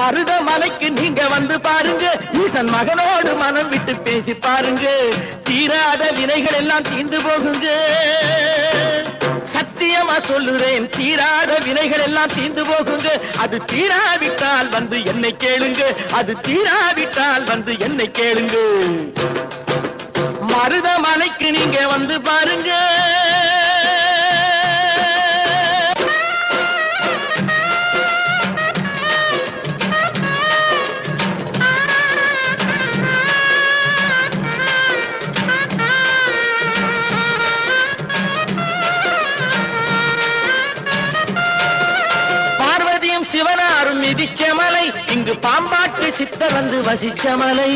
மருதமலைக்கு நீங்க வந்து பாருங்க, ஈசன் மகனோடு மனம் விட்டு பேசி பாருங்க, தீராத வினைகள் எல்லாம் தீர்ந்து போகுங்க. சத்தியமா சொல்லுறேன், தீராத வினைகள் எல்லாம் தீர்ந்து போகுங்க. அது தீராவிட்டால் வந்து என்னை கேளுங்க, அது தீராவிட்டால் வந்து என்னை கேளுங்க. மருதமலைக்கு நீங்க வந்து பாருங்க. சிவனாரும் மிதிச்சமலை, இங்கு பாம்பாட்டு சித்தர் வந்து வசிச்சமலை.